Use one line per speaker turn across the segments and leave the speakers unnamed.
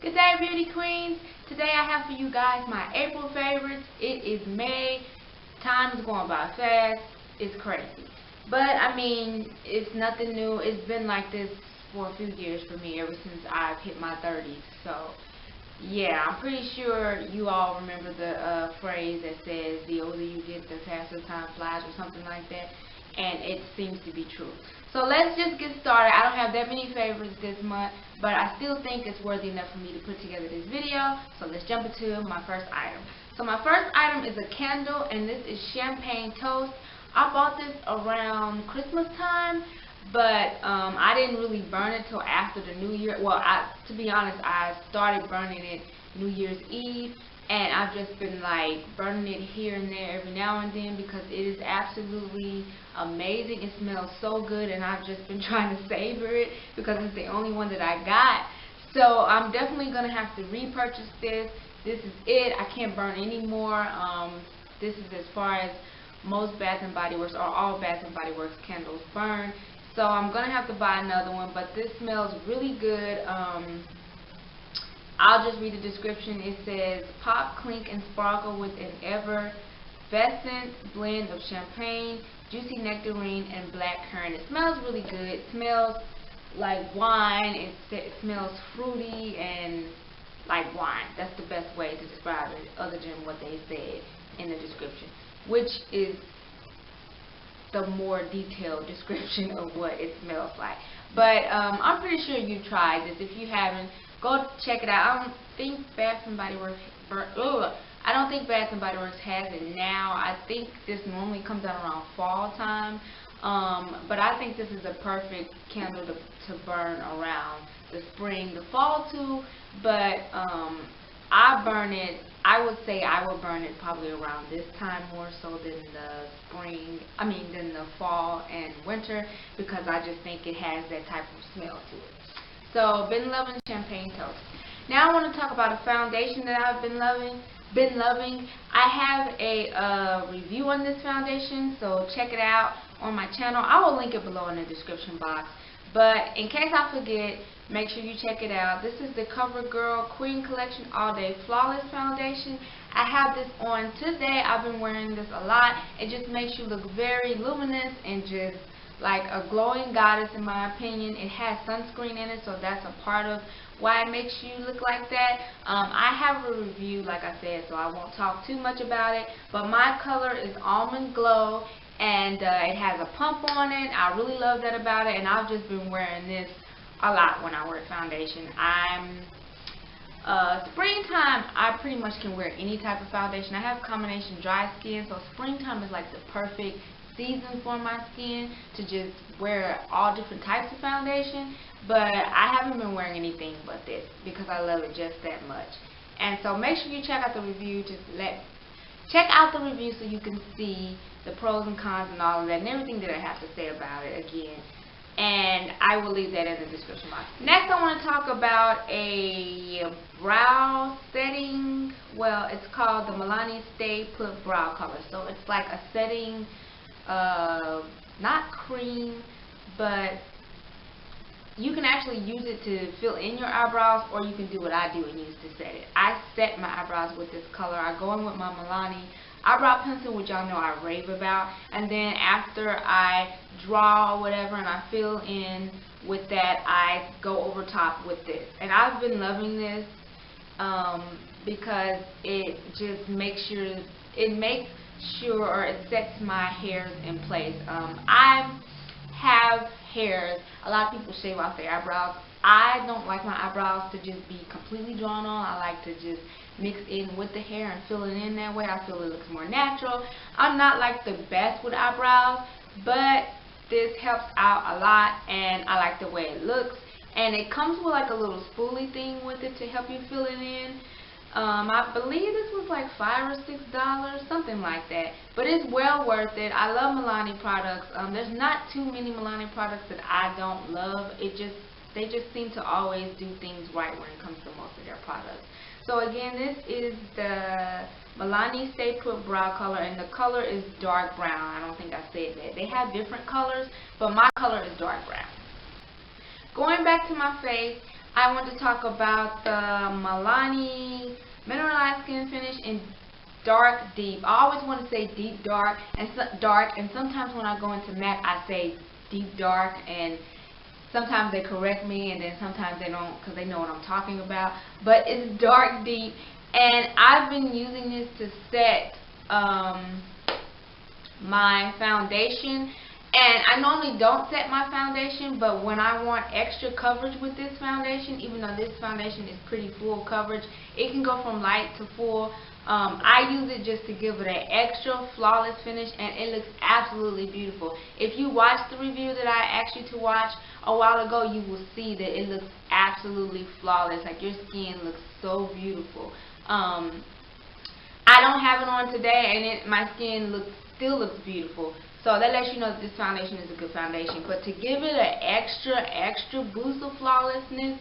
Good day, beauty queens. Today I have for you guys my April favorites. It is May. Time is going by fast. It's crazy. But I mean, it's nothing new. It's been like this for a few years for me ever since I've hit my 30s. So yeah, I'm pretty sure you all remember the phrase that says the older you get, the faster time flies, or something like that. And it seems to be true. So let's just get started. I don't have that many favorites this month, but I still think it's worthy enough for me to put together this video. So let's jump into my first item. So my first item is a candle, and this is Champagne Toast. I bought this around Christmas time, but I didn't really burn it till after the New Year. Well, to be honest, I started burning it New Year's Eve, and I've just been like burning it here and there every now and then because it is absolutely amazing. It smells so good, and I've just been trying to savor it because it's the only one that I got. So I'm definitely going to have to repurchase this. This is it. I can't burn anymore. This is as far as most Bath & Body Works or all Bath & Body Works candles burn. So I'm going to have to buy another one, but this smells really good. I'll just read the description. It says, pop, clink, and sparkle with an effervescent blend of champagne, juicy nectarine, and black currant. It smells really good. It smells like wine. It smells fruity and like wine. That's the best way to describe it other than what they said in the description, which is the more detailed description of what it smells like. But I'm pretty sure you've tried this. If you haven't, go check it out. I don't think Bath & Body Works has it now. I think this normally comes out around fall time. But I think this is a perfect candle to burn around the spring, the fall too. But I would say I would burn it probably around this time more so than than the fall and winter, because I just think it has that type of smell to it. So, been loving Champagne Toast. Now I want to talk about a foundation that I've been loving. I have a review on this foundation, so check it out on my channel. I will link it below in the description box. But in case I forget, make sure you check it out. This is the CoverGirl Queen Collection All Day Flawless Foundation. I have this on today. I've been wearing this a lot. It just makes you look very luminous and just like a glowing goddess, in my opinion. It has sunscreen in it, so that's a part of why it makes you look like that. I have a review, like I said, so I won't talk too much about it. But my color is Almond Glow, and it has a pump on it. I really love that about it, and I've just been wearing this a lot when I wear foundation. Springtime, I pretty much can wear any type of foundation. I have combination dry skin, so springtime is like the perfect season for my skin to just wear all different types of foundation. But I haven't been wearing anything but this because I love it just that much. And so make sure you check out the review. Check out the review so you can see the pros and cons and all of that and everything that I have to say about it again. And I will leave that in the description box. Next, I want to talk about a brow setting. Well, it's called the Milani Stay Put Brow Color. So it's like a setting, not cream, but you can actually use it to fill in your eyebrows, or you can do what I do and use to set it. I set my eyebrows with this color. I go in with my Milani eyebrow pencil, which y'all know I rave about, and then after I draw or whatever and I fill in with that, I go over top with this. And I've been loving this because it just makes sure or it sets my hairs in place. I have hairs. A lot of people shave off their eyebrows. I don't like my eyebrows to just be completely drawn on. I like to just mix in with the hair and fill it in that way. I feel it looks more natural. I'm not like the best with eyebrows, but this helps out a lot, and I like the way it looks. And it comes with like a little spoolie thing with it to help you fill it in. I believe this was like $5 or $6, something like that. But it's well worth it. I love Milani products. There's not too many Milani products that I don't love. They just seem to always do things right when it comes to most of their products. So again, this is the Milani Stay Put Brow Color, and the color is dark brown. I don't think I said that. They have different colors, but my color is dark brown. Going back to my face, I want to talk about the Milani Mineralized Skin Finish in Dark Deep. I always want to say deep dark and sometimes when I go into MAC I say deep dark, and sometimes they correct me and then sometimes they don't because they know what I'm talking about. But it's dark deep, and I've been using this to set my foundation. And I normally don't set my foundation, but when I want extra coverage with this foundation, even though this foundation is pretty full coverage, it can go from light to full. I use it just to give it an extra flawless finish, and it looks absolutely beautiful. If you watch the review that I asked you to watch a while ago, you will see that it looks absolutely flawless. Like, your skin looks so beautiful. I don't have it on today, and my skin still looks beautiful. So that lets you know that this foundation is a good foundation. But to give it an extra boost of flawlessness,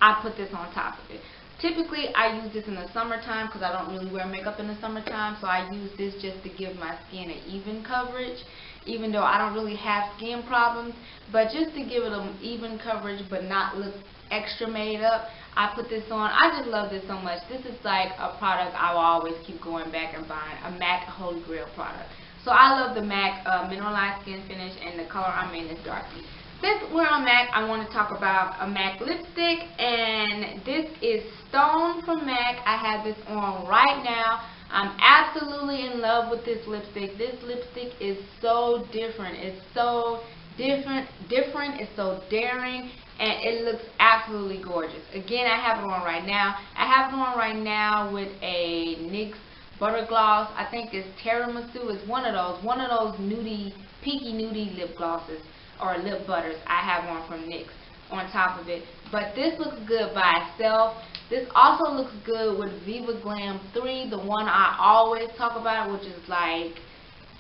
I put this on top of it. Typically, I use this in the summertime because I don't really wear makeup in the summertime. So I use this just to give my skin an even coverage, even though I don't really have skin problems. But just to give it an even coverage but not look extra made up, I put this on. I just love this so much. This is like a product I will always keep going back and buying, a MAC Holy Grail product. So I love the MAC Mineralized Skin Finish, and the color I'm in is dark deep. Since we're on MAC, I want to talk about a MAC lipstick, and this is Stone from MAC. I have this on right now. I'm absolutely in love with this lipstick. This lipstick is so different. It's so different. It's so daring, and it looks absolutely gorgeous. Again, I have it on right now. I have it on right now with a NYX Butter Gloss. I think it's Tiramisu. It's one of those nudie, peaky nudie lip glosses or lip butters I have on from NYX on top of it. But this looks good by itself. This also looks good with Viva Glam 3, the one I always talk about, which is like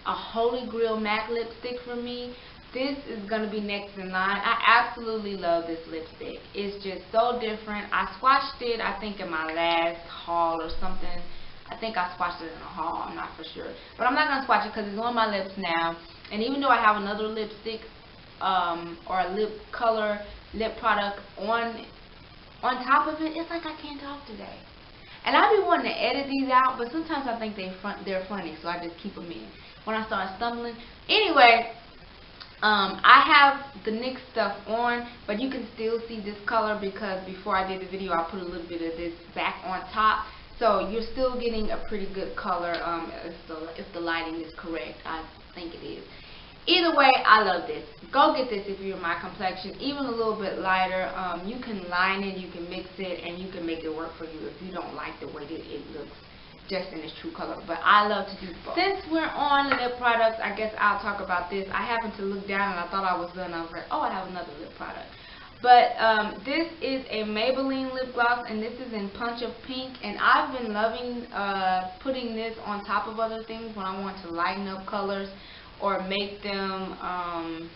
a holy grail MAC lipstick for me. This is going to be next in line. I absolutely love this lipstick. It's just so different. I swatched it, I think, in my last haul or something. I think I swatched it in a haul, I'm not for sure. But I'm not going to swatch it because it's on my lips now. And even though I have another lipstick or a lip color, lip product on top of it, it's like I can't talk today. And I be wanting to edit these out, but sometimes I think they're funny, so I just keep them in when I start stumbling. Anyway, I have the NYX stuff on, but you can still see this color because before I did the video, I put a little bit of this back on top. So you're still getting a pretty good color if the lighting is correct. I think it is. Either way, I love this. Go get this if you're my complexion, even a little bit lighter. You can line it, you can mix it, and you can make it work for you if you don't like the way that it looks just in its true color. But I love to do both. Since we're on lip products, I guess I'll talk about this. I happened to look down and I thought I was done. I was like, oh, I have another lip product. But this is a Maybelline lip gloss, and this is in Punch of Pink. And I've been loving putting this on top of other things when I want to lighten up colors or make them, I'm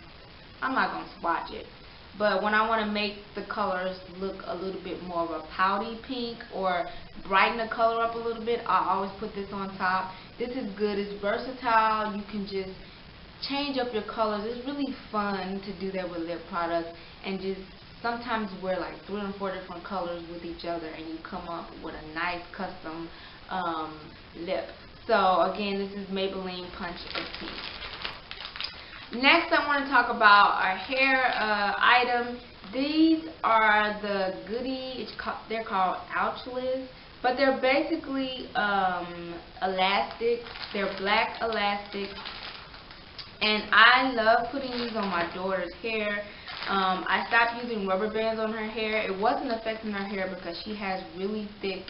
not going to swatch it, but when I want to make the colors look a little bit more of a pouty pink or brighten the color up a little bit, I always put this on top. This is good. It's versatile. You can just change up your colors. It's really fun to do that with lip products and just sometimes wear like 3 or 4 different colors with each other and you come up with a nice custom lip. So again, this is Maybelline Punch of Pink. Next, I want to talk about our hair item. These are the Goody, they're called Ouchliz, but they're basically elastics. They're black elastics, and I love putting these on my daughter's hair. I stopped using rubber bands on her hair. It wasn't affecting her hair because she has really thick,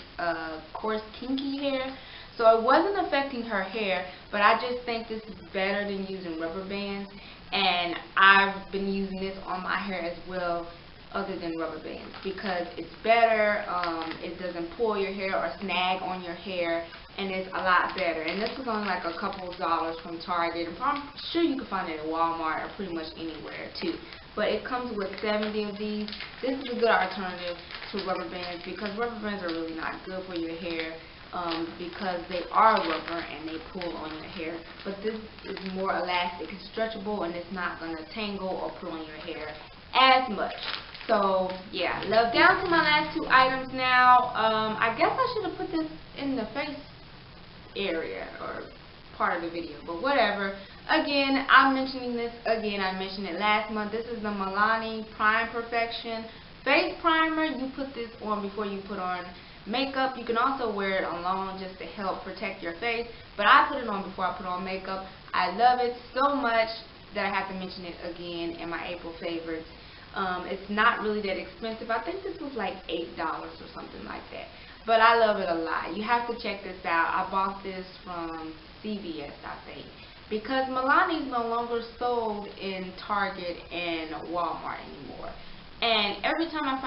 coarse, kinky hair. So it wasn't affecting her hair, but I just think this is better than using rubber bands. And I've been using this on my hair as well, other than rubber bands, because it's better. It doesn't pull your hair or snag on your hair, and it's a lot better. And this was only like a couple of dollars from Target. I'm sure you can find it at Walmart or pretty much anywhere too. But it comes with 70 of these. This is a good alternative to rubber bands because rubber bands are really not good for your hair. Because they are rubber and they pull on your hair, but this is more elastic and stretchable, and it's not going to tangle or pull on your hair as much. So yeah, love. Down to my last two items now. I guess I should have put this in the face area or part of the video, but whatever. Again, I'm mentioning this again. I mentioned it last month. This is the Milani Prime Perfection Face Primer. You put this on before you put on makeup. You can also wear it alone just to help protect your face, but I put it on before I put on makeup. I love it so much that I have to mention it again in my April favorites. It's not really that expensive. I think this was like $8 or something like that. But I love it a lot. You have to check this out. I bought this from CVS, I think, because Milani's no longer sold in Target and Walmart anymore. And every time I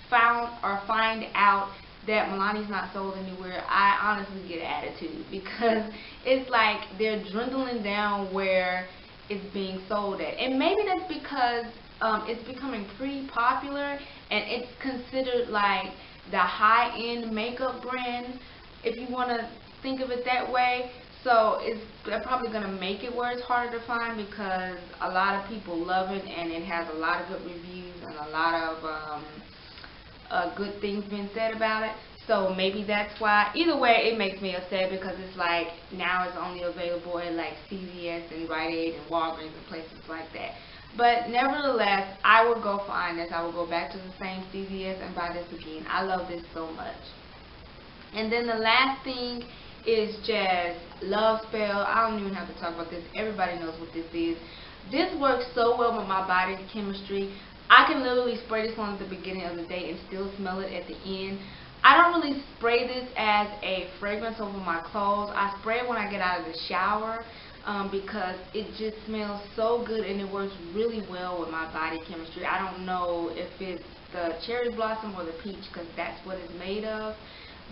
find out that Milani's not sold anywhere, I honestly get attitude, because it's like they're dwindling down where it's being sold at. And maybe that's because it's becoming pretty popular and it's considered like the high-end makeup brand, if you want to think of it that way. So they're probably going to make it where it's harder to find, because a lot of people love it and it has a lot of good reviews and a lot of good things being said about it. So maybe that's why. Either way, it makes me upset, because it's like now it's only available at like CVS and Rite Aid and Walgreens and places like that. But nevertheless, I will go find this. I will go back to the same CVS and buy this again. I love this so much. And then the last thing is just Love Spell. I don't even have to talk about this. Everybody knows what this is. This works so well with my body's chemistry. I can literally spray this on at the beginning of the day and still smell it at the end. I don't really spray this as a fragrance over my clothes. I spray it when I get out of the shower, because it just smells so good and it works really well with my body chemistry. I don't know if it's the cherry blossom or the peach, because that's what it's made of.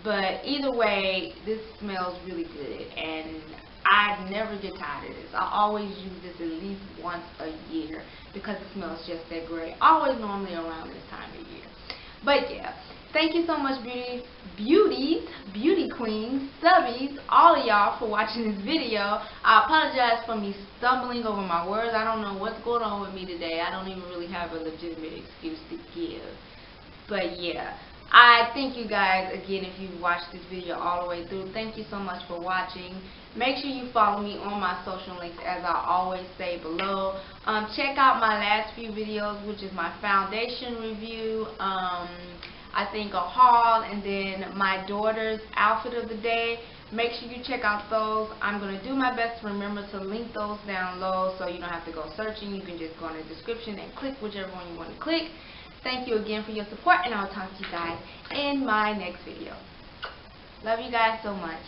But either way, this smells really good and I never get tired of this. I always use this at least once a year because it smells just that great. Always normally around this time of year. But yeah, thank you so much, beauty queens, subbies, all of y'all for watching this video. I apologize for me stumbling over my words. I don't know what's going on with me today. I don't even really have a legitimate excuse to give. But yeah, I thank you guys again if you've watched this video all the way through. Thank you so much for watching. Make sure you follow me on my social links, as I always say below. Check out my last few videos, which is my foundation review, I think a haul, and then my daughter's outfit of the day. Make sure you check out those. I'm going to do my best to remember to link those down low, so you don't have to go searching. You can just go in the description and click whichever one you want to click. Thank you again for your support, and I'll talk to you guys in my next video. Love you guys so much.